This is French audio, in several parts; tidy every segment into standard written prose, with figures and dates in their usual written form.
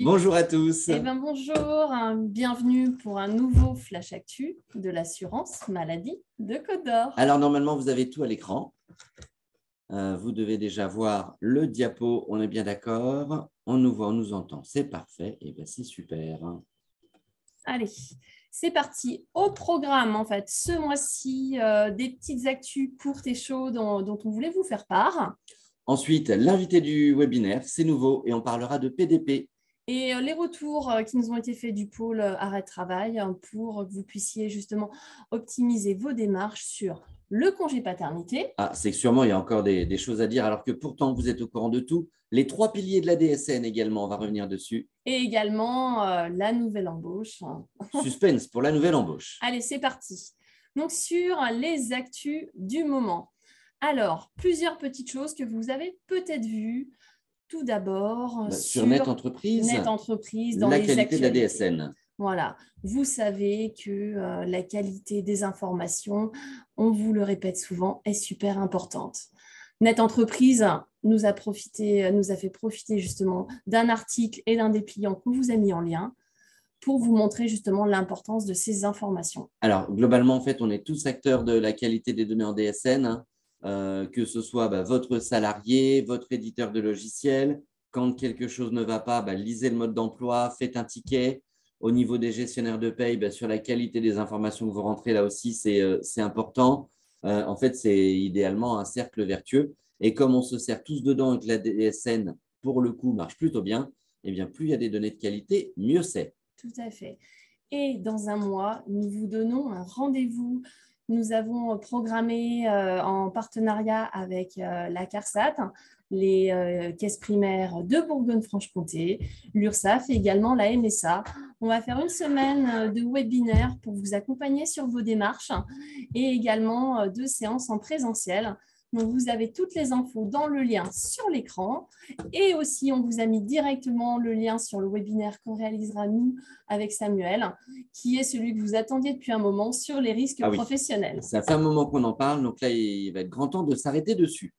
Bonjour à tous. Eh bien, bonjour, bienvenue pour un nouveau Flash Actu de l'assurance maladie de Côte d'Or. Alors, normalement, vous avez tout à l'écran. Vous devez déjà voir le diapo, on est bien d'accord. On nous voit, on nous entend, c'est parfait. Et bien, c'est super. Allez, c'est parti. Au programme, en fait, ce mois-ci, des petites actus courtes et chaudes dont on voulait vous faire part. Ensuite, l'invité du webinaire, c'est nouveau et on parlera de PDP. Et les retours qui nous ont été faits du pôle arrêt de travail pour que vous puissiez justement optimiser vos démarches sur le congé paternité. Ah, c'est que sûrement, il y a encore des choses à dire, alors que pourtant, vous êtes au courant de tout. Les 3 piliers de la DSN également, on va revenir dessus. Et également la nouvelle embauche. Suspense pour la nouvelle embauche. Allez, c'est parti. Donc, sur les actus du moment. Alors, plusieurs petites choses que vous avez peut-être vues. Tout d'abord, sur Net Entreprise, dans la les qualité de la actualités. DSN. Voilà, vous savez que la qualité des informations, on vous le répète souvent, est super importante. Net Entreprise nous a fait profiter justement d'un article et d'un dépliant qu'on vous a mis en lien pour vous montrer justement l'importance de ces informations. Alors, globalement, en fait, on est tous acteurs de la qualité des données en DSN, que ce soit votre salarié, votre éditeur de logiciel. Quand quelque chose ne va pas, lisez le mode d'emploi, faites un ticket. Au niveau des gestionnaires de paye, sur la qualité des informations que vous rentrez, là aussi, c'est important. En fait, c'est idéalement un cercle vertueux. Et comme on se sert tous dedans et que la DSN, pour le coup, marche plutôt bien, eh bien, plus il y a des données de qualité, mieux c'est. Tout à fait. Et dans un mois, nous vous donnons un rendez-vous. Nous avons programmé en partenariat avec la CARSAT, les caisses primaires de Bourgogne-Franche-Comté, l'URSSAF et également la MSA. On va faire une semaine de webinaire pour vous accompagner sur vos démarches et également 2 séances en présentiel. Donc, vous avez toutes les infos dans le lien sur l'écran et aussi, on vous a mis directement le lien sur le webinaire qu'on réalisera nous avec Samuel, qui est celui que vous attendiez depuis un moment sur les risques professionnels. Ça fait un moment qu'on en parle, donc là, il va être grand temps de s'arrêter dessus.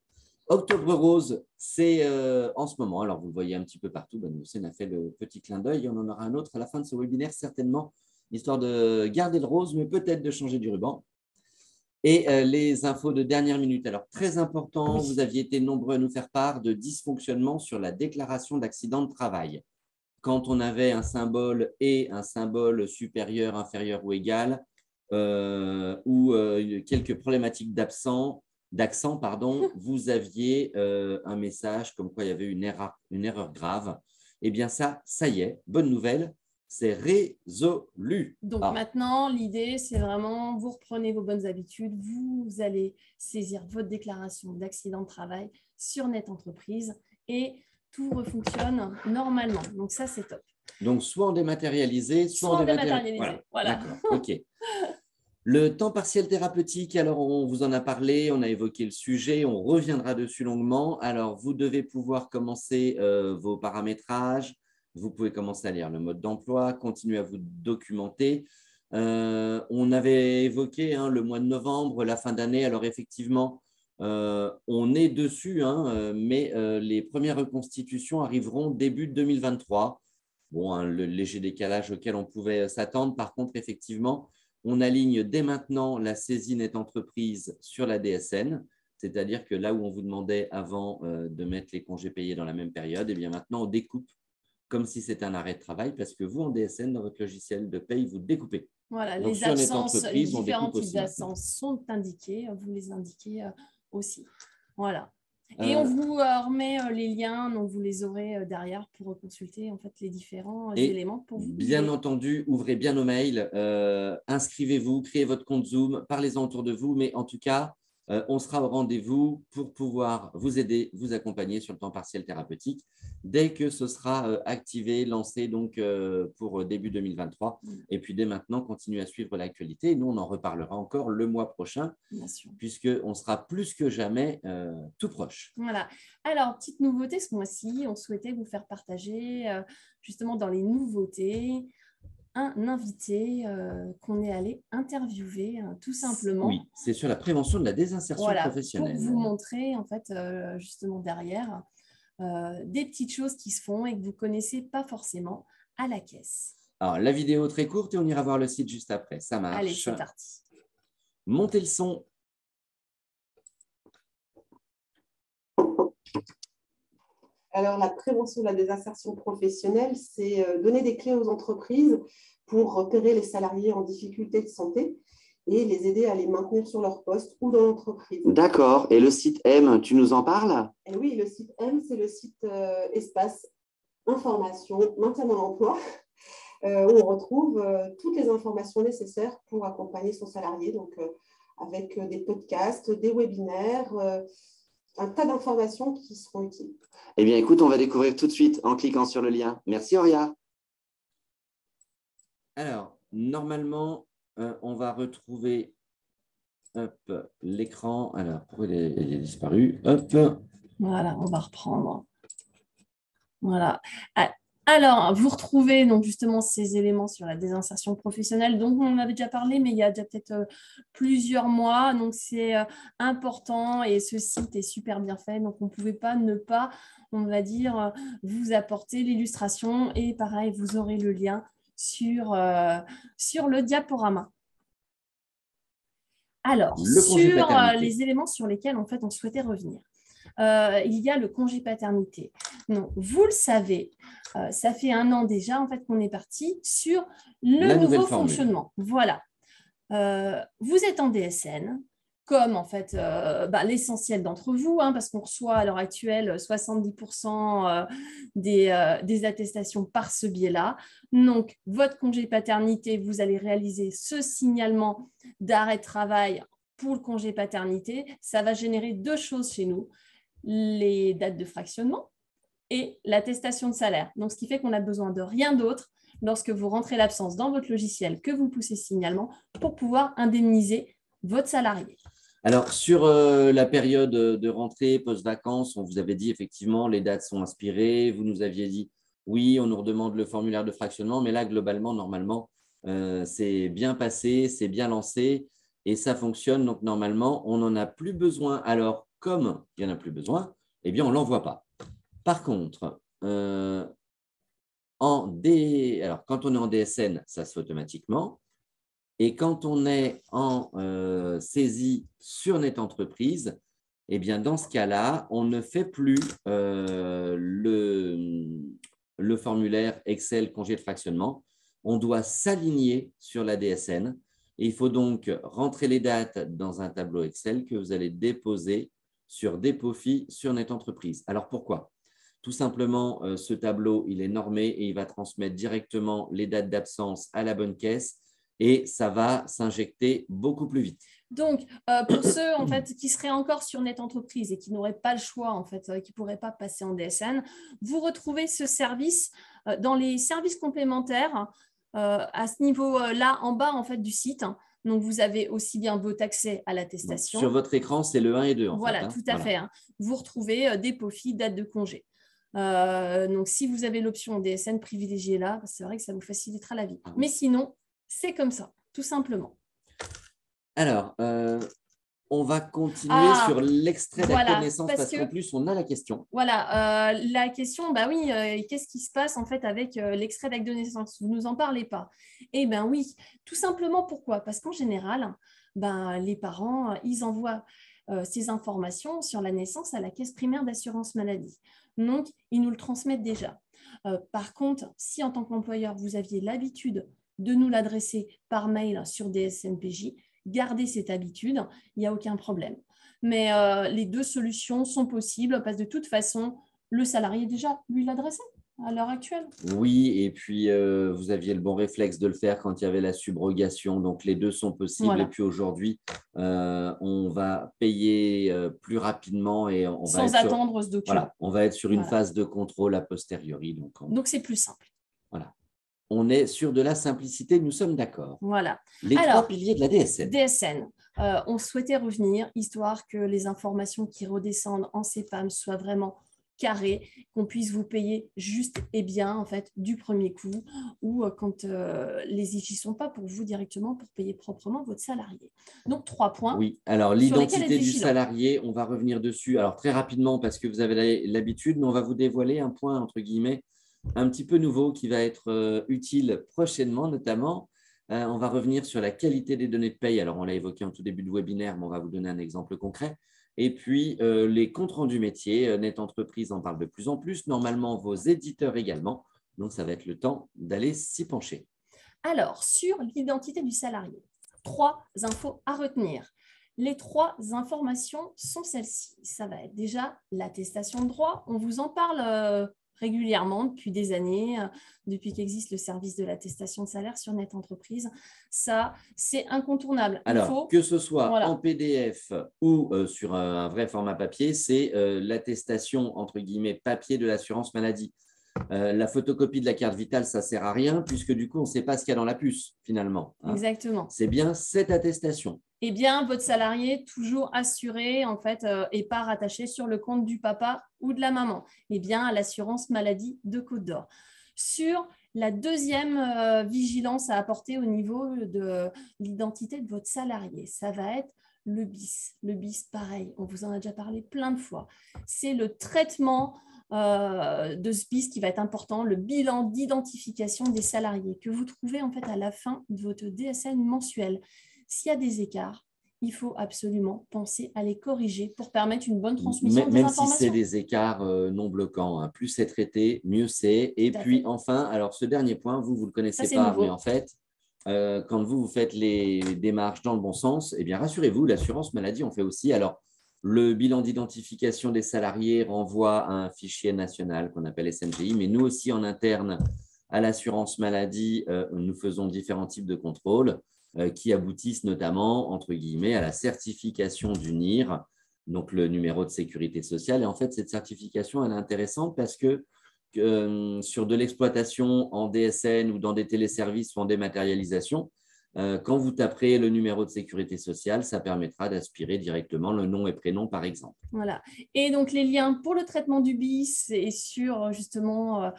Octobre Rose, c'est en ce moment, alors vous le voyez un petit peu partout, Noussen a fait le petit clin d'œil, on en aura un autre à la fin de ce webinaire, certainement, histoire de garder le rose, mais peut-être de changer du ruban. Et les infos de dernière minute. Alors, très important, vous aviez été nombreux à nous faire part de dysfonctionnement sur la déclaration d'accident de travail. Quand on avait un symbole et un symbole supérieur, inférieur ou égal, ou quelques problématiques d'accent, vous aviez un message comme quoi il y avait une erreur grave. Eh bien ça y est, bonne nouvelle, c'est résolu. Donc maintenant, l'idée, c'est vraiment, vous reprenez vos bonnes habitudes, vous allez saisir votre déclaration d'accident de travail sur Net Entreprise et tout refonctionne normalement. Donc ça, c'est top. Donc, soit en dématérialisé, soit en dématérialisé. Voilà. D'accord, OK. Le temps partiel thérapeutique, alors on vous en a parlé, on a évoqué le sujet, on reviendra dessus longuement. Alors, vous devez pouvoir commencer vos paramétrages, vous pouvez commencer à lire le mode d'emploi, continuer à vous documenter. On avait évoqué le mois de novembre, la fin d'année. Alors, effectivement, on est dessus, mais les premières reconstitutions arriveront début 2023. Bon, le léger décalage auquel on pouvait s'attendre. Par contre, effectivement, on aligne dès maintenant la saisie Net Entreprise sur la DSN, c'est-à-dire que là où on vous demandait avant de mettre les congés payés dans la même période, eh bien maintenant, on découpe comme si c'était un arrêt de travail parce que vous, en DSN, dans votre logiciel de paye, vous découpez. Voilà, donc, les absences, les différents types d'absences sont indiqués, vous les indiquez aussi. Voilà. Et on vous remet les liens, donc vous les aurez derrière pour consulter en fait les différents éléments pour vous. Bien entendu, ouvrez bien nos mails, inscrivez-vous, créez votre compte Zoom, parlez-en autour de vous, mais en tout cas, on sera au rendez-vous pour pouvoir vous aider, vous accompagner sur le temps partiel thérapeutique dès que ce sera activé, lancé donc pour début 2023. Et puis dès maintenant, continuez à suivre l'actualité. Nous, on en reparlera encore le mois prochain, puisqu'on sera plus que jamais tout proche. Voilà. Alors, petite nouveauté ce mois-ci, on souhaitait vous faire partager justement dans les nouveautés un invité qu'on est allé interviewer tout simplement. Oui, c'est sur la prévention de la désinsertion professionnelle. Pour vous montrer en fait justement derrière des petites choses qui se font et que vous ne connaissez pas forcément à la caisse. Alors, la vidéo très courte et on ira voir le site juste après. Ça marche. Allez, c'est parti. Montez le son. Alors, la prévention de la désinsertion professionnelle, c'est donner des clés aux entreprises pour repérer les salariés en difficulté de santé et les aider à les maintenir sur leur poste ou dans l'entreprise. D'accord. Et le site M, tu nous en parles? Et oui, le site M, c'est le site espace information, maintien dans l'emploi, où on retrouve toutes les informations nécessaires pour accompagner son salarié, donc avec des podcasts, des webinaires, un tas d'informations qui seront utiles. Eh bien, écoute, on va découvrir tout de suite en cliquant sur le lien. Merci, Auria. Alors, normalement, on va retrouver l'écran. Alors, pourquoi il est disparu? Hop. Voilà, on va reprendre. Voilà. Alors, vous retrouvez donc justement ces éléments sur la désinsertion professionnelle dont on avait déjà parlé, mais il y a déjà peut-être plusieurs mois. Donc, c'est important et ce site est super bien fait. Donc, on ne pouvait pas ne pas, on va dire, vous apporter l'illustration. Et pareil, vous aurez le lien sur le diaporama. Alors, sur les éléments sur lesquels en fait, on souhaitait revenir. Il y a le congé paternité. Donc, vous le savez, ça fait 1 an déjà en fait, qu'on est parti sur le nouveau fonctionnement. Voilà. Vous êtes en DSN, comme en fait l'essentiel d'entre vous, parce qu'on reçoit à l'heure actuelle 70% des attestations par ce biais-là. Donc, votre congé paternité, vous allez réaliser ce signalement d'arrêt de travail pour le congé paternité. Ça va générer 2 choses chez nous: les dates de fractionnement et l'attestation de salaire. Donc, ce qui fait qu'on n'a besoin de rien d'autre lorsque vous rentrez l'absence dans votre logiciel, que vous poussez signalement pour pouvoir indemniser votre salarié. Alors, sur la période de rentrée, post-vacances, on vous avait dit effectivement, les dates sont inspirées. Vous nous aviez dit, oui, on nous redemande le formulaire de fractionnement, mais là, globalement, normalement, c'est bien passé, c'est bien lancé et ça fonctionne. Donc, normalement, on n'en a plus besoin. Alors, comme il n'y en a plus besoin, eh bien, on ne l'envoie pas. Par contre, alors, quand on est en DSN, ça se fait automatiquement. Et quand on est en saisie sur Net Entreprise, eh bien, dans ce cas-là, on ne fait plus le formulaire Excel congé de fractionnement. On doit s'aligner sur la DSN. Et il faut donc rentrer les dates dans un tableau Excel que vous allez déposer sur Dépôt-Fi sur Net Entreprise. Alors, pourquoi? Tout simplement, ce tableau, il est normé et il va transmettre directement les dates d'absence à la bonne caisse et ça va s'injecter beaucoup plus vite. Donc, pour ceux en fait, qui seraient encore sur Net Entreprise et qui n'auraient pas le choix, en fait, qui ne pourraient pas passer en DSN, vous retrouvez ce service dans les services complémentaires à ce niveau-là, en bas en fait, du site. Donc, vous avez aussi bien votre accès à l'attestation. Sur votre écran, c'est le 1 et 2. Voilà, tout à fait. Vous retrouvez Dépôt-Fi, date de congé. Donc, si vous avez l'option DSN, privilégiée-la, c'est vrai que ça vous facilitera la vie. Mais sinon, c'est comme ça, tout simplement. Alors, on va continuer sur l'extrait d'acte de naissance parce qu'en plus, on a la question. Voilà, la question, bah oui, qu'est-ce qui se passe en fait avec l'extrait d'acte de naissance? Vous ne nous en parlez pas. Eh bien oui, tout simplement pourquoi? Parce qu'en général, les parents, ils envoient ces informations sur la naissance à la caisse primaire d'assurance maladie. Donc, ils nous le transmettent déjà. Par contre, si en tant qu'employeur, vous aviez l'habitude de nous l'adresser par mail sur DSNPJ, gardez cette habitude, il n'y a aucun problème. Mais les 2 solutions sont possibles parce que de toute façon, le salarié déjà lui l'adressait à l'heure actuelle. Oui, et puis vous aviez le bon réflexe de le faire quand il y avait la subrogation. Donc, les 2 sont possibles. Voilà. Et puis aujourd'hui, on va payer plus rapidement et on va sans attendre ce document. Voilà, on va être sur une phase de contrôle a posteriori. Donc c'est plus simple. Voilà. On est sur de la simplicité, nous sommes d'accord. Voilà. Les 3 piliers de la DSN. DSN, on souhaitait revenir, histoire que les informations qui redescendent en CPAM soient vraiment carré, qu'on puisse vous payer juste et bien en fait du premier coup, ou quand les IJ ne sont pas pour vous directement pour payer proprement votre salarié. Donc 3 points. Oui, alors sur lesquels l'identité être du vigilant. salarié, on va revenir dessus. Alors très rapidement parce que vous avez l'habitude, mais on va vous dévoiler un point entre guillemets un petit peu nouveau qui va être utile prochainement notamment. On va revenir sur la qualité des données de paye. Alors on l'a évoqué en tout début de webinaire, mais on va vous donner un exemple concret. Et puis les comptes rendus métiers, Net Entreprise en parle de plus en plus. Normalement, vos éditeurs également. Donc ça va être le temps d'aller s'y pencher. Alors, sur l'identité du salarié, 3 infos à retenir. Les 3 informations sont celles-ci. Ça va être déjà l'attestation de droit. On vous en parle régulièrement depuis des années, depuis qu'existe le service de l'attestation de salaire sur Net Entreprise. Ça, c'est incontournable. Alors, que ce soit en PDF ou sur un vrai format papier, c'est l'attestation, entre guillemets, papier de l'assurance maladie. La photocopie de la carte vitale, ça ne sert à rien puisque du coup, on ne sait pas ce qu'il y a dans la puce finalement. Exactement. C'est bien cette attestation. Eh bien, votre salarié toujours assuré en fait et pas rattaché sur le compte du papa ou de la maman. Eh bien, à l'assurance maladie de Côte d'Or. Sur la deuxième vigilance à apporter au niveau de l'identité de votre salarié, ça va être le BIS. Le BIS, pareil, on vous en a déjà parlé plein de fois. C'est le traitement de ce BIS qui va être important, le bilan d'identification des salariés que vous trouvez en fait à la fin de votre DSN mensuel. S'il y a des écarts, il faut absolument penser à les corriger pour permettre une bonne transmission des informations. Même si c'est des écarts non bloquants, plus c'est traité, mieux c'est. Et puis enfin, alors ce dernier point, vous ne le connaissez pas, mais en fait, quand vous faites les démarches dans le bon sens, eh bien rassurez-vous, l'assurance maladie en fait aussi. Alors, le bilan d'identification des salariés renvoie à un fichier national qu'on appelle SNGI, mais nous aussi en interne à l'assurance maladie, nous faisons différents types de contrôles qui aboutissent notamment, entre guillemets, à la certification du NIR, donc le numéro de sécurité sociale. Et en fait, cette certification, elle est intéressante parce que sur de l'exploitation en DSN ou dans des téléservices ou en dématérialisation, quand vous taperez le numéro de sécurité sociale, ça permettra d'aspirer directement le nom et prénom, par exemple. Voilà. Et donc, les liens pour le traitement du BIS et sur justement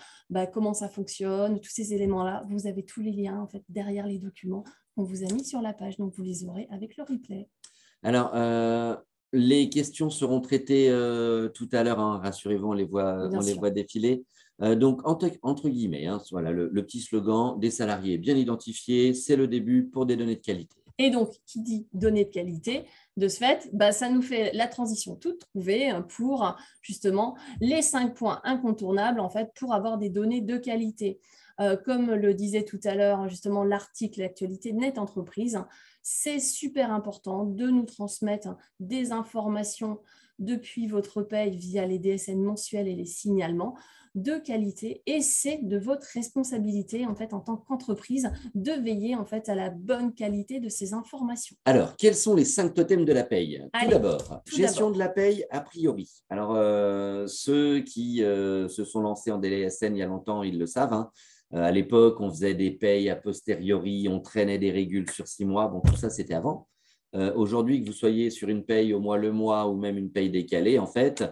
comment ça fonctionne, tous ces éléments-là, vous avez tous les liens en fait, derrière les documents qu'on vous a mis sur la page. Donc, vous les aurez avec le replay. Alors, les questions seront traitées tout à l'heure. Rassurez-vous, on les voit défiler. Donc, entre guillemets, voilà, le petit slogan des salariés bien identifiés, c'est le début pour des données de qualité. Et donc, qui dit données de qualité, de ce fait, ça nous fait la transition toute trouvée pour justement les 5 points incontournables en fait, pour avoir des données de qualité. Comme le disait tout à l'heure justement l'article L'actualité de Net Entreprise, c'est super important de nous transmettre des informations depuis votre paye via les DSN mensuels et les signalements de qualité, et c'est de votre responsabilité en fait en tant qu'entreprise de veiller en fait à la bonne qualité de ces informations. Alors, quels sont les 5 totems de la paye? Tout d'abord, gestion de la paye a priori. Alors, ceux qui se sont lancés en DSN il y a longtemps, ils le savent. À l'époque, on faisait des payes a posteriori, on traînait des régules sur 6 mois. Bon, tout ça, c'était avant. Aujourd'hui, que vous soyez sur une paye au mois le mois ou même une paye décalée, en fait,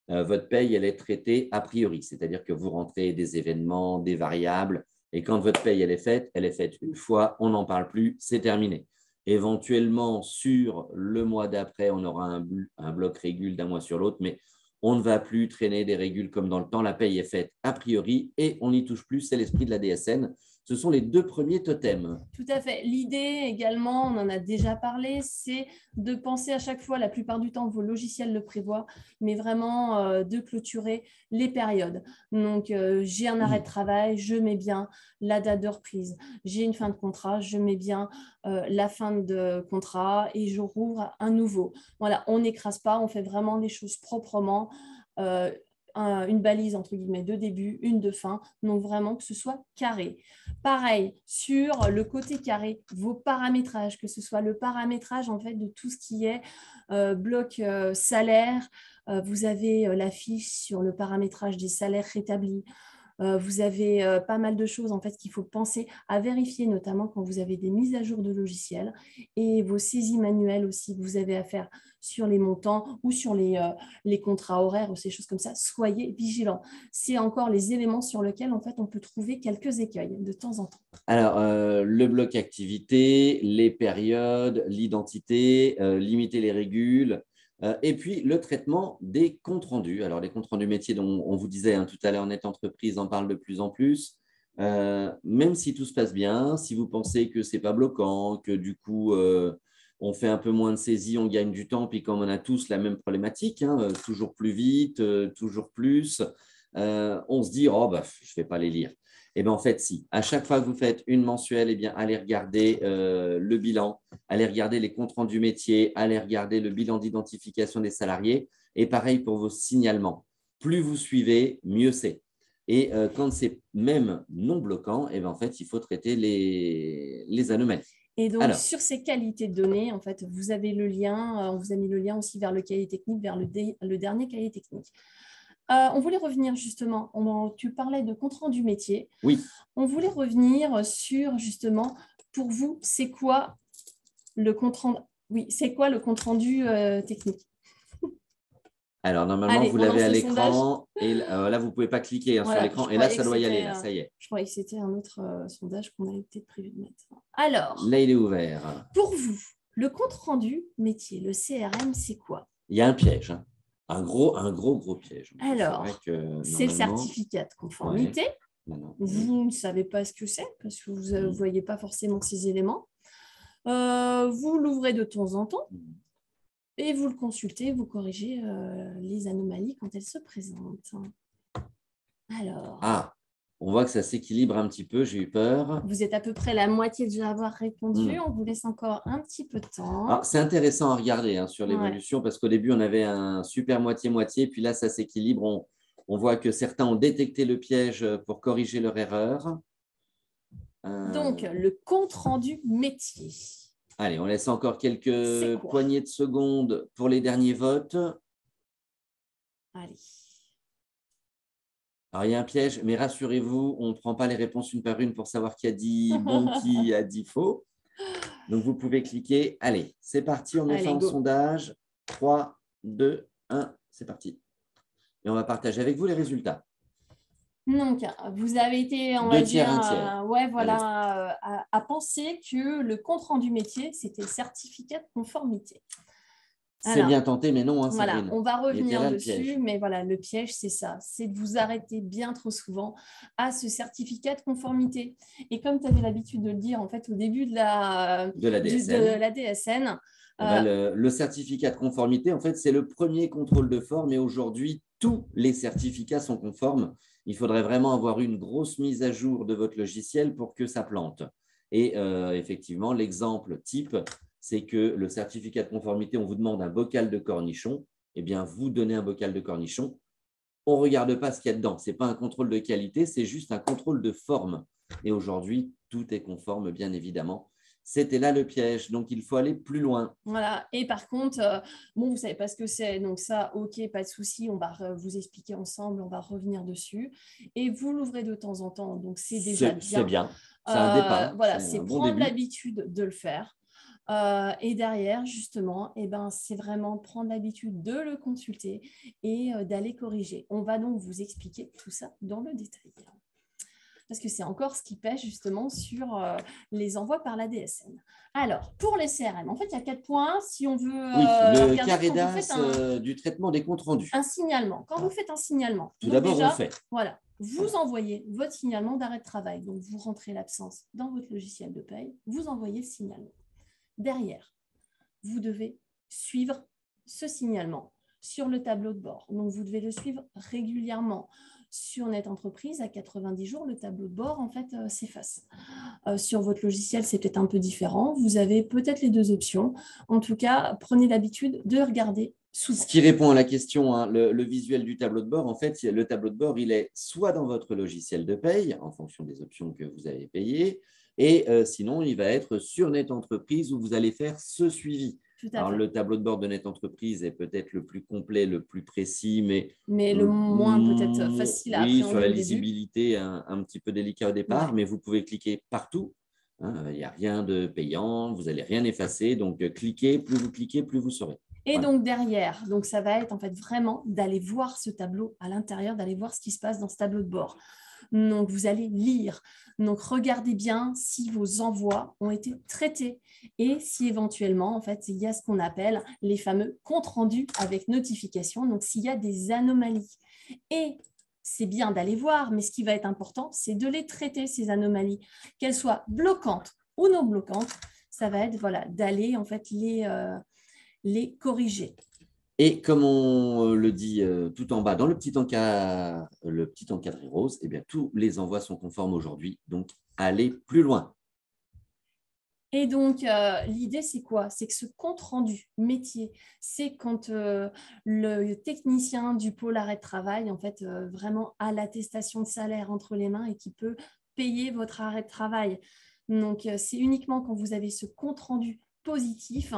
votre paye, elle est traitée a priori. C'est-à-dire que vous rentrez des événements, des variables, et quand votre paye, elle est faite une fois, on n'en parle plus, c'est terminé. Éventuellement, sur le mois d'après, on aura un bloc régule d'un mois sur l'autre, mais on ne va plus traîner des régules comme dans le temps. La paye est faite a priori et on n'y touche plus. C'est l'esprit de la DSN. Ce sont les 2 premiers totems. Tout à fait. L'idée également, on en a déjà parlé, c'est de penser à chaque fois, la plupart du temps, vos logiciels le prévoient, mais vraiment de clôturer les périodes. Donc, j'ai un arrêt de travail, je mets bien la date de reprise. J'ai une fin de contrat, je mets bien la fin de contrat et je rouvre un nouveau. Voilà, on n'écrase pas, on fait vraiment les choses proprement. Une balise entre guillemets de début, une de fin, donc vraiment que ce soit carré. Pareil, sur le côté carré, vos paramétrages, que ce soit le paramétrage en fait de tout ce qui est bloc salaire, vous avez la fiche sur le paramétrage des salaires rétablis, Vous avez pas mal de choses en fait qu'il faut penser à vérifier, notamment quand vous avez des mises à jour de logiciels et vos saisies manuelles aussi que vous avez à faire sur les montants ou sur les contrats horaires ou ces choses comme ça. Soyez vigilants. C'est encore les éléments sur lesquels en fait on peut trouver quelques écueils de temps en temps. Alors, le bloc activité, les périodes, l'identité, limiter les régules, et puis le traitement des comptes rendus. Alors, les comptes rendus métiers dont on vous disait tout à l'heure, Net Entreprise en parle de plus en plus. Même si tout se passe bien, si vous pensez que ce n'est pas bloquant, que du coup, on fait un peu moins de saisie, on gagne du temps, puis comme on a tous la même problématique, toujours plus vite, toujours plus, on se dit, oh, bah, je ne vais pas les lire. Eh bien, en fait, si. À chaque fois que vous faites une mensuelle, eh bien, allez regarder le bilan, allez regarder les comptes rendus métiers, allez regarder le bilan d'identification des salariés. Et pareil pour vos signalements. Plus vous suivez, mieux c'est. Et quand c'est même non bloquant, eh bien, en fait, il faut traiter les anomalies. Et donc, sur ces qualités de données, en fait, vous avez le lien, on vous a mis le lien aussi vers le cahier technique, vers le dernier cahier technique. On voulait revenir justement, tu parlais de compte-rendu métier. Oui. On voulait revenir sur justement, pour vous, c'est quoi le compte-rendu technique? Alors, normalement, vous l'avez à l'écran et là, vous ne pouvez pas cliquer sur l'écran et là, ça doit y aller. Là, ça y est. Je croyais que c'était un autre sondage qu'on avait peut-être prévu de mettre. Alors, là, il est ouvert. Pour vous, le compte-rendu métier, le CRM, c'est quoi? Il y a un piège. Un gros piège. Alors, c'est le certificat de conformité. Ouais. Vous ne savez pas ce que c'est parce que vous ne voyez pas forcément ces éléments. Vous l'ouvrez de temps en temps et vous le consultez, vous corrigez les anomalies quand elles se présentent. Alors. On voit que ça s'équilibre un petit peu, j'ai eu peur. Vous êtes à peu près la moitié de déjà avoir répondu. On vous laisse encore un petit peu de temps. C'est intéressant à regarder sur l'évolution parce qu'au début, on avait un super moitié-moitié, puis là, ça s'équilibre. On voit que certains ont détecté le piège pour corriger leur erreur. Donc, le compte-rendu métier. Allez, on laisse encore quelques poignées de secondes pour les derniers votes. Allez. Alors, il y a un piège, mais rassurez-vous, on ne prend pas les réponses une par une pour savoir qui a dit bon, qui a dit faux. Donc, vous pouvez cliquer. Allez, c'est parti, on met fin au sondage. 3, 2, 1, c'est parti. Et on va partager avec vous les résultats. Donc, vous avez été, on va dire, à penser que le compte-rendu métier, c'était le certificat de conformité. C'est bien tenté, mais non. Voilà, on va revenir dessus, mais voilà, le piège, c'est ça. C'est de vous arrêter bien trop souvent à ce certificat de conformité. Et comme tu avais l'habitude de le dire, en fait, au début de la DSN, le certificat de conformité, en fait, c'est le premier contrôle de forme. Et aujourd'hui, tous les certificats sont conformes. Il faudrait vraiment avoir une grosse mise à jour de votre logiciel pour que ça plante. Et effectivement, l'exemple type, c'est que le certificat de conformité, on vous demande un bocal de cornichons. Eh bien, vous donnez un bocal de cornichons. On ne regarde pas ce qu'il y a dedans. Ce n'est pas un contrôle de qualité, c'est juste un contrôle de forme. Et aujourd'hui, tout est conforme, bien évidemment. C'était là le piège. Donc, il faut aller plus loin. Voilà. Et par contre, vous ne savez pas ce que c'est. Donc, ça, OK, pas de souci. On va vous expliquer ensemble. On va revenir dessus. Et vous l'ouvrez de temps en temps. Donc, c'est déjà bien. C'est bien. C'est un départ. Voilà, c'est prendre l'habitude de le faire. Et derrière, justement, c'est vraiment prendre l'habitude de le consulter et d'aller corriger. On va donc vous expliquer tout ça dans le détail. Parce que c'est encore ce qui pêche justement sur les envois par la DSN. Alors, pour les CRM, en fait, il y a 4 points. Si on veut le carré d'as du traitement des comptes rendus. Un signalement. Quand vous faites un signalement, tout d'abord, on fait. Voilà, vous envoyez votre signalement d'arrêt de travail. Donc, vous rentrez l'absence dans votre logiciel de paye, vous envoyez le signalement. Derrière, vous devez suivre ce signalement sur le tableau de bord. Donc, vous devez le suivre régulièrement. Sur Net Entreprise, à 90 jours, le tableau de bord, en fait, s'efface. Sur votre logiciel, c'est peut-être un peu différent. Vous avez peut-être les 2 options. En tout cas, prenez l'habitude de regarder souvent. Ce qui répond à la question, le visuel du tableau de bord, en fait, le tableau de bord, il est soit dans votre logiciel de paye, en fonction des options que vous avez payées, et sinon, il va être sur Net Entreprise où vous allez faire ce suivi. Tout à Alors, fait. le tableau de bord de Net Entreprise est peut-être le plus complet, le plus précis, Mais le moins peut-être facile à oui, sur appréhender la au début. lisibilité, un petit peu délicat au départ, Ouais. mais vous pouvez cliquer partout. Il n'y a rien de payant, vous n'allez rien effacer. Donc, cliquez, plus vous saurez. Et Voilà. donc derrière, donc ça va être en fait vraiment d'aller voir ce tableau à l'intérieur, d'aller voir ce qui se passe dans ce tableau de bord. Donc vous allez lire. Donc regardez bien si vos envois ont été traités et si éventuellement en fait il y a ce qu'on appelle les fameux comptes rendus avec notification. Donc s'il y a des anomalies. Et c'est bien d'aller voir, mais ce qui va être important, c'est de les traiter, ces anomalies, qu'elles soient bloquantes ou non bloquantes. Ça va être voilà, d'aller en fait les corriger. Et comme on le dit tout en bas dans le petit encadré rose, eh bien, tous les envois sont conformes aujourd'hui. Donc, allez plus loin. Et donc, l'idée, c'est quoi? C'est que ce compte-rendu métier, c'est quand le technicien du pôle arrêt de travail, en fait, vraiment a l'attestation de salaire entre les mains et qui peut payer votre arrêt de travail. Donc, c'est uniquement quand vous avez ce compte-rendu positif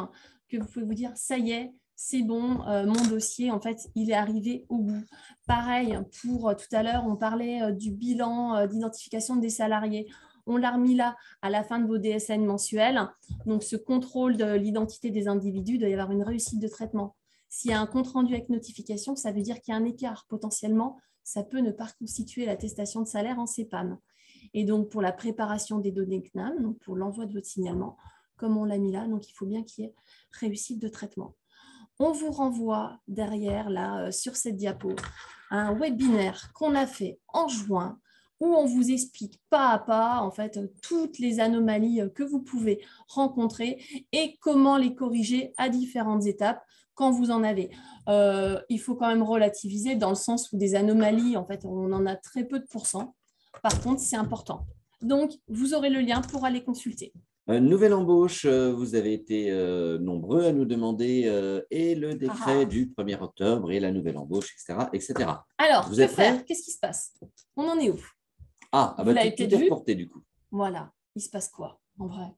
que vous pouvez vous dire, ça y est, c'est bon, mon dossier, en fait, il est arrivé au bout. Pareil, pour tout à l'heure, on parlait du bilan d'identification des salariés. On l'a remis là à la fin de vos DSN mensuels. Donc, ce contrôle de l'identité des individus, il doit y avoir une réussite de traitement. S'il y a un compte rendu avec notification, ça veut dire qu'il y a un écart. Potentiellement, ça peut ne pas constituer l'attestation de salaire en CPAM. Et donc, pour la préparation des données CNAM, donc pour l'envoi de votre signalement, comme on l'a mis là, donc il faut bien qu'il y ait réussite de traitement. On vous renvoie derrière, là, sur cette diapo, à un webinaire qu'on a fait en juin, où on vous explique pas à pas en fait toutes les anomalies que vous pouvez rencontrer et comment les corriger à différentes étapes quand vous en avez. Il faut quand même relativiser dans le sens où des anomalies, en fait, on en a très peu de pourcents. Par contre, c'est important. Donc, vous aurez le lien pour aller consulter. Nouvelle embauche, vous avez été nombreux à nous demander et le décret du 1er octobre et la nouvelle embauche, etc. etc. Alors, vous que êtes faire? prêts? Qu'est-ce qui se passe? On en est où? Bah, Vous l'avez tout est peut-être vu? reporté du coup. Voilà. Il se passe quoi en vrai?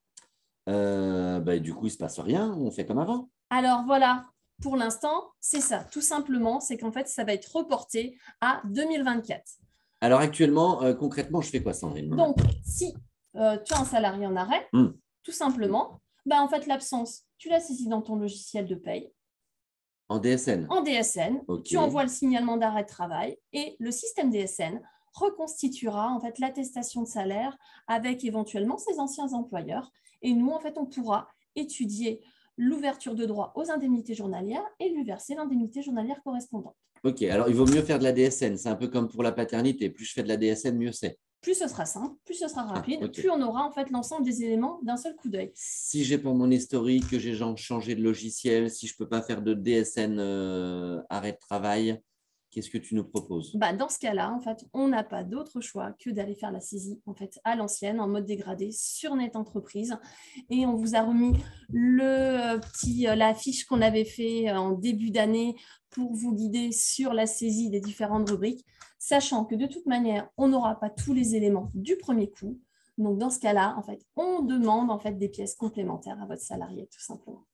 Du coup, il ne se passe rien, on fait comme avant. Alors voilà, pour l'instant, c'est ça. Tout simplement, c'est qu'en fait, ça va être reporté à 2024. Alors actuellement, concrètement, je fais quoi, Sandrine? Donc, si tu as un salarié en arrêt, tout simplement, en fait, l'absence, tu la saisis dans ton logiciel de paye. En DSN? En DSN, Okay. Tu envoies le signalement d'arrêt de travail et le système DSN reconstituera en fait l'attestation de salaire avec éventuellement ses anciens employeurs. Et nous, en fait, on pourra étudier l'ouverture de droit aux indemnités journalières et lui verser l'indemnité journalière correspondante. Ok, alors il vaut mieux faire de la DSN. C'est un peu comme pour la paternité. Plus je fais de la DSN, mieux c'est. Plus ce sera simple, plus ce sera rapide, okay. Plus on aura en fait l'ensemble des éléments d'un seul coup d'œil. Si j'ai pas mon historique, que j'ai changé de logiciel, si je peux pas faire de DSN arrêt de travail, qu'est-ce que tu nous proposes? Dans ce cas-là, en fait, on n'a pas d'autre choix que d'aller faire la saisie en fait, à l'ancienne, en mode dégradé, sur Net Entreprise. Et on vous a remis la fiche qu'on avait fait en début d'année pour vous guider sur la saisie des différentes rubriques, sachant que de toute manière, on n'aura pas tous les éléments du premier coup. Donc, dans ce cas-là, en fait, on demande en fait, des pièces complémentaires à votre salarié, tout simplement.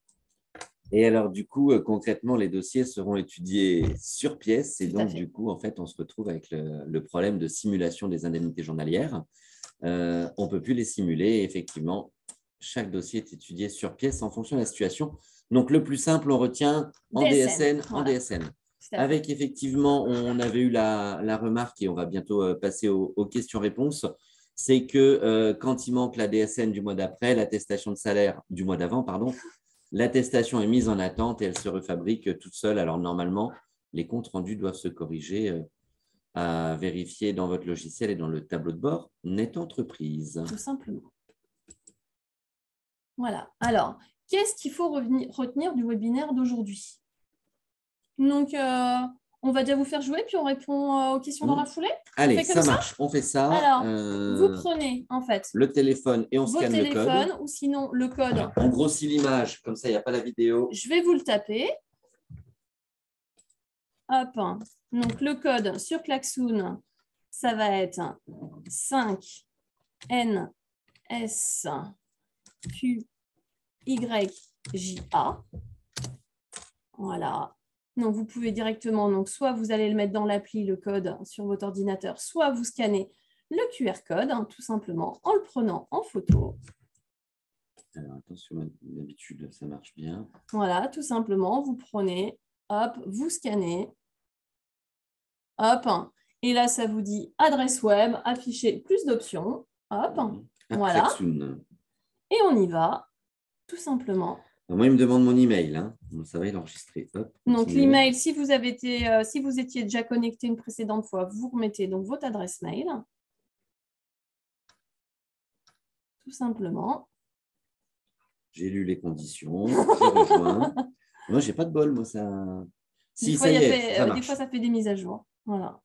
Et alors, du coup, concrètement, les dossiers seront étudiés sur pièce. Et donc, du coup, en fait, on se retrouve avec le problème de simulation des indemnités journalières. On ne peut plus les simuler. Effectivement, chaque dossier est étudié sur pièce en fonction de la situation. Donc, le plus simple, on retient en DSN. Voilà. En DSN. Avec, effectivement, on avait eu la remarque et on va bientôt passer aux questions-réponses. C'est que quand il manque la DSN du mois d'après, l'attestation de salaire du mois d'avant, pardon, l'attestation est mise en attente et elle se refabrique toute seule. Alors, normalement, les comptes rendus doivent se corriger à vérifier dans votre logiciel et dans le tableau de bord Net Entreprise. Tout simplement. Voilà. Alors, qu'est-ce qu'il faut retenir du webinaire d'aujourd'hui? Donc, on va déjà vous faire jouer, puis on répond aux questions dans la foulée. Allez, ça marche. On fait ça. Alors, vous prenez en fait le téléphone et on scanne le code. Ou sinon le code. On grossit l'image, comme ça, il n'y a pas la vidéo. Je vais vous le taper. Hop. Donc, le code sur Klaxoon, ça va être 5 NSQ YJA. Voilà. Donc, vous pouvez directement, donc, soit vous allez le mettre dans l'appli, le code sur votre ordinateur, soit vous scannez le QR code, hein, tout simplement, en le prenant en photo. Alors, attention, d'habitude, ça marche bien. Voilà, tout simplement, vous prenez, hop, vous scannez, hop, et là, ça vous dit adresse web, afficher plus d'options, hop, voilà. Et on y va, tout simplement. Alors, moi, il me demande mon email, hein. Ça va, il est enregistré. Hop, donc, l'email, si vous étiez déjà connecté une précédente fois, vous remettez donc votre adresse mail. Tout simplement. J'ai lu les conditions, j'ai rejoint. Moi, j'ai pas de bol, moi, ça. Si, ça y est, ça marche. Des fois, ça fait des mises à jour. Voilà.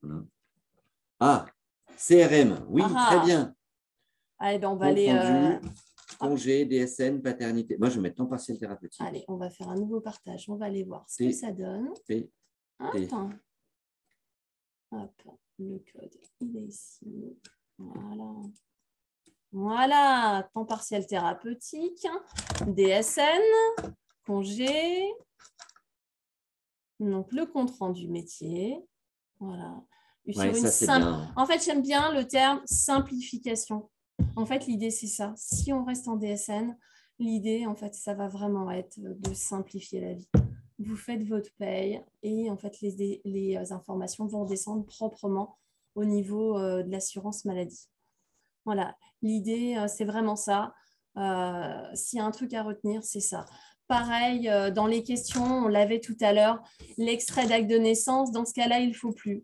Ah, CRM, oui, très bien. Allez, ben, on va aller. Congé, DSN, paternité. Moi, je vais mettre temps partiel thérapeutique. Allez, on va faire un nouveau partage. On va aller voir ce que ça donne. Hop. Hop, le code, il est ici. Voilà. Voilà, temps partiel thérapeutique, DSN, congé. Donc, le compte rendu métier. Voilà. En fait, j'aime bien le terme simplification. En fait, l'idée, c'est ça. Si on reste en DSN, l'idée, en fait, ça va vraiment être de simplifier la vie. Vous faites votre paye et en fait, les informations vont descendre proprement au niveau de l'assurance maladie. Voilà, l'idée, c'est vraiment ça. S'il y a un truc à retenir, c'est ça. Pareil, dans les questions, on l'avait tout à l'heure, l'extrait d'acte de naissance, dans ce cas-là, il ne faut plus.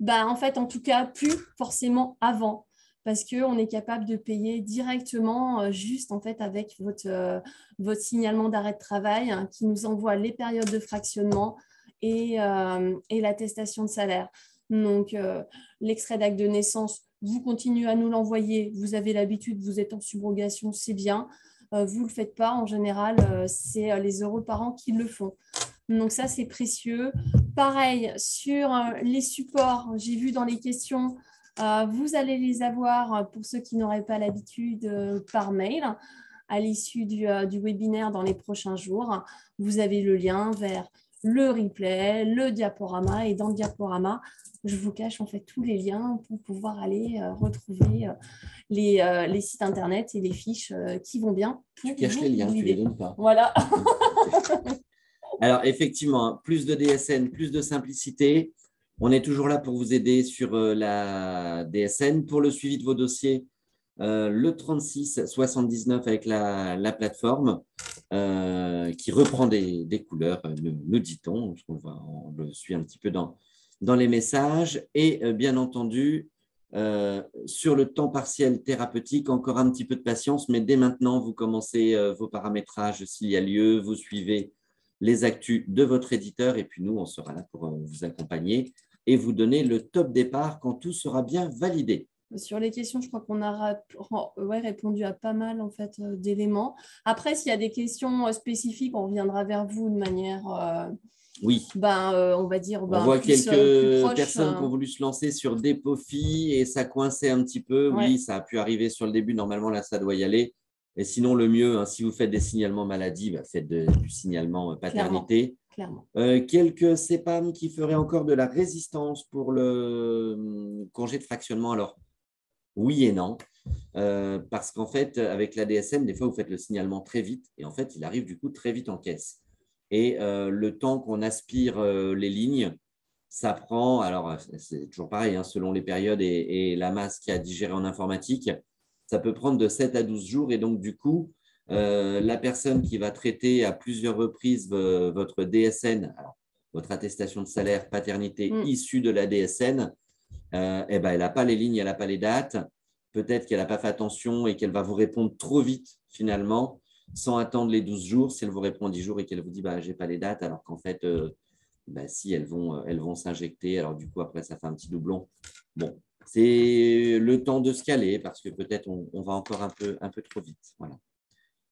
En fait, en tout cas, plus forcément avant, parce qu'on est capable de payer directement, juste en fait, avec votre signalement d'arrêt de travail, hein, qui nous envoie les périodes de fractionnement et l'attestation de salaire. Donc, l'extrait d'acte de naissance, vous continuez à nous l'envoyer, vous avez l'habitude, vous êtes en subrogation, c'est bien. Vous ne le faites pas, en général, c'est les heureux parents qui le font. Donc ça, c'est précieux. Pareil, sur les supports, j'ai vu dans les questions, vous allez les avoir, pour ceux qui n'auraient pas l'habitude, par mail, à l'issue du webinaire dans les prochains jours. Vous avez le lien vers le replay, le diaporama, et dans le diaporama, je vous cache en fait tous les liens pour pouvoir aller retrouver les sites internet et les fiches qui vont bien. Tu caches les liens, tu ne les donnes pas. Voilà. Alors, effectivement, plus de DSN, plus de simplicité. On est toujours là pour vous aider sur la DSN. Pour le suivi de vos dossiers, le 3679 avec la plateforme qui reprend des couleurs, nous dit-on. On le suit un petit peu dans les messages. Et bien entendu, sur le temps partiel thérapeutique, encore un petit peu de patience, mais dès maintenant, vous commencez vos paramétrages s'il y a lieu, vous suivez les actus de votre éditeur et puis nous, on sera là pour vous accompagner et vous donner le top départ quand tout sera bien validé. Sur les questions, je crois qu'on a répondu à pas mal en fait, d'éléments. Après, s'il y a des questions spécifiques, on reviendra vers vous de manière… oui. On va dire… on voit quelques personnes qui ont voulu se lancer sur Depofi et ça coinçait un petit peu. Ouais. Oui, ça a pu arriver sur le début. Normalement, là, ça doit y aller. Et sinon, le mieux, hein, si vous faites des signalements maladie, faites du signalement paternité. Clairement. Quelques CEPAM qui feraient encore de la résistance pour le congé de fractionnement. Alors, oui et non. Parce qu'en fait, avec la DSN, des fois, vous faites le signalement très vite et en fait, il arrive du coup très vite en caisse. Et le temps qu'on aspire les lignes, ça prend, alors c'est toujours pareil, hein, selon les périodes et la masse qu'il y a à digérer en informatique, ça peut prendre de 7 à 12 jours. Et donc, du coup, la personne qui va traiter à plusieurs reprises votre DSN, alors, votre attestation de salaire paternité issue de la DSN, elle n'a pas les lignes, elle n'a pas les dates. Peut-être qu'elle n'a pas fait attention et qu'elle va vous répondre trop vite, finalement, sans attendre les 12 jours. Si elle vous répond 10 jours et qu'elle vous dit je n'ai pas les dates, alors qu'en fait, si elles vont s'injecter, alors du coup, après, ça fait un petit doublon. Bon. C'est le temps de se caler parce que peut-être on va encore un peu trop vite. Voilà.